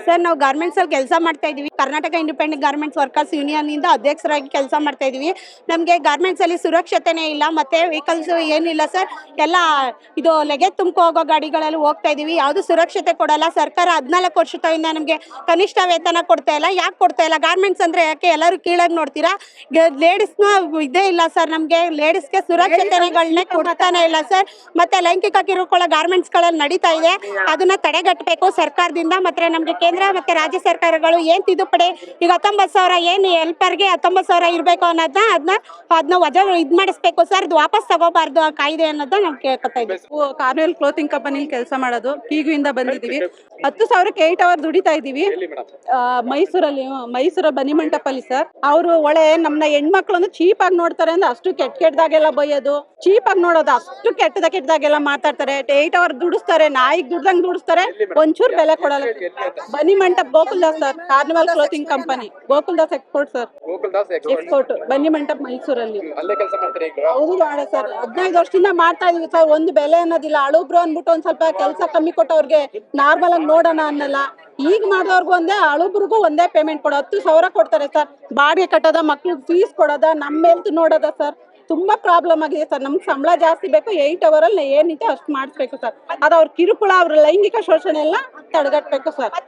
Sir ನಾವು garments ಅಲ್ಲಿ ಕೆಲಸ ಮಾಡ್ತಾ ಇದೀವಿ. Karnataka independent garments workers union ಇಂದ ಅಧ್ಯಕ್ಷರಾಗಿ ಕೆಲಸ ಮಾಡ್ತಾ ಇದೀವಿ. ನಮಗೆ ಗಾರ್ಮೆಂಟ್ಸ್ ಅಲ್ಲಿ ಸುರಕ್ಷತೆನೇ ಇಲ್ಲ, ಮತ್ತೆ ವೆಹಿಕಲ್ಸ್ ಏನಿಲ್ಲ ಸರ್. ಎಲ್ಲ ಇದು ಲಗೇಜ್ ತುಂಬಿಕೊ ಹೋಗೋ ಗಾಡಿಗಳಲ್ಲಿ ಹೋಗ್ತಾ ಇದೀವಿ. ಯಾವ್ದು ಸುರಕ್ಷತೆ ಕೊಡಲ್ಲ. ಸರ್ಕಾರ 14 ವರ್ಷದಿಂದ ನಮಗೆ ಕನಿಷ್ಠ ವೇತನ ಕೊಡ್ತಾ ಇಲ್ಲ. ಯಾಕೆ ಕೊಡ್ತಾ ಇಲ್ಲ? ಗಾರ್ಮೆಂಟ್ಸ್ ಅಂದ್ರೆ ಯಾಕೆ ಎಲ್ಲರೂ ಕೀಳಾಗಿ ನೋಡ್ತೀರಾ? ಲೇಡೀಸ್ನ ಇದೇ ಇಲ್ಲ ಸರ್. ನಮಗೆ ಲೇಡೀಸ್ಗೆ ಸುರಕ್ಷತೆಗಳನ್ನೇ ಕೊಡ್ತಾನೆ ಇಲ್ಲ ಸರ್. ಮತ್ತೆ ಲೈಂಗಿಕ ಕಿರುಕುಳ ಗಾರ್ಮೆಂಟ್ಸ್ ಗಳಲ್ಲಿ ನಡೀತಾ ಇದೆ. ಅದನ್ನ ತಡೆಗಟ್ಟಬೇಕು ಸರ್ಕಾರದಿಂದ. ಮತ್ತೆ ನಮ್ಗೆ ಕೇಂದ್ರ ಮತ್ತೆ ರಾಜ್ಯ ಸರ್ಕಾರಗಳು ಏನ್ ತಿದ್ದುಪಡಿ, ಈಗ 19,000 ಏನು ಹೆಲ್ಪರ್ಗೆ 19,000 ಇರ್ಬೇಕು ಅದನ್ನ ವಜಾ ಮಾಡಿಸ್ಬೇಕು ಸರ್. ಅದು ವಾಪಸ್ ತಗೋಬಾರ್ದು ಆ ಕಾಯ್ದೆ ಅನ್ನೋದನ್ನ ನಾವು ಕೇಳ್ಕೊತಾ ಇದ್ದೀವಿ. ಕಾರ್ಮೆಲ್ ಕ್ಲೋತಿಂಗ್ ಕಂಪನಿಲಿ ಕೆಲಸ ಮಾಡೋದು. ಇಂದ ಬಂದಿದ್ದೀವಿ. 10,000ಕ್ಕೆ 8 ಅವರ್ ದುಡಿತಾ ಇದೀವಿ. ಮೈಸೂರ ಬನ್ನಿ ಮಂಟಪಲ್ಲಿ ಸರ್. ಅವರು ಒಳ್ಳೆ ನಮ್ನ ಹೆಣ್ಮಕ್ಳನ್ನು ಚೀಪ್ ಆಗಿ ನೋಡ್ತಾರೆ ಅಂದ್ರೆ ಅಷ್ಟು ಕೆಟ್ಟದಾಗೆಲ್ಲ ಬೈಯೋದು, ಚೀಪ್ ಆಗಿ ನೋಡೋದು, ಅಷ್ಟು ಕೆಟ್ಟದಾಗೆಲ್ಲ ಮಾತಾಡ್ತಾರೆ. 8 ಅವರ್ ದುಡಿಸ್ತಾರೆ, ನಾಯಿಗೆ ದುಡ್ದಂಗ್ ದುಡಿಸ್ತಾರೆ, ಒಂಚೂರು ಬೆಲೆ ಕೊಡಲ್ಲ. Banni Mantap Gokuldas sir, carnival clothing company, Gokuldas export sir, export Banni Mantap ಮೈಸೂರಲ್ಲಿ. ಹೌದು ಮಾಡ ಸರ್, 15 ವರ್ಷದಿಂದ ಮಾಡ್ತಾ ಇದೀವಿ ಸರ್. ಒಂದು ಬೆಲೆ ಅನ್ನೋದಿಲ್ಲ. ಅಳುಬ್ರು ಅಂದ್ಬಿಟ್ಟು ಒಂದ್ ಸ್ವಲ್ಪ ಕೆಲಸ ಕಮ್ಮಿ ಕೊಟ್ಟವ್ರಿಗೆ ನಾರ್ಮಲ್ ಆಗಿ ನೋಡೋಣ ಅನ್ನಲ್ಲ. ಈಗ ಮಾಡಿದವ್ರಿಗೂ ಒಂದೇ, ಅಳುಬ್ರಿಗೂ ಒಂದೇ ಪೇಮೆಂಟ್ ಕೊಡೋ. 10,000 ಕೊಡ್ತಾರೆ ಸರ್. ಬಾಡಿಗೆ ಕಟ್ಟೋದ, ಮಕ್ಳಿಗೆ ಫೀಸ್ ಕೊಡೋದ, ನಮ್ಮ ಹೆಲ್ತ್ ನೋಡೋದ ಸರ್. ತುಂಬಾ ಪ್ರಾಬ್ಲಮ್ ಆಗಿದೆ ಸರ್. ನಮ್ಗೆ ಸಂಬಳ ಜಾಸ್ತಿ ಬೇಕು. 8 ಅವರಲ್ಲಿ ಏನಿದೆ ಅಷ್ಟು ಮಾಡಿಸ್ಬೇಕು ಸರ್. ಅದು ಅವ್ರ ಕಿರುಕುಳ, ಅವ್ರ ಲೈಂಗಿಕ ಶೋಷಣೆ ಎಲ್ಲ ತಡೆಗಟ್ಟಬೇಕು ಸರ್.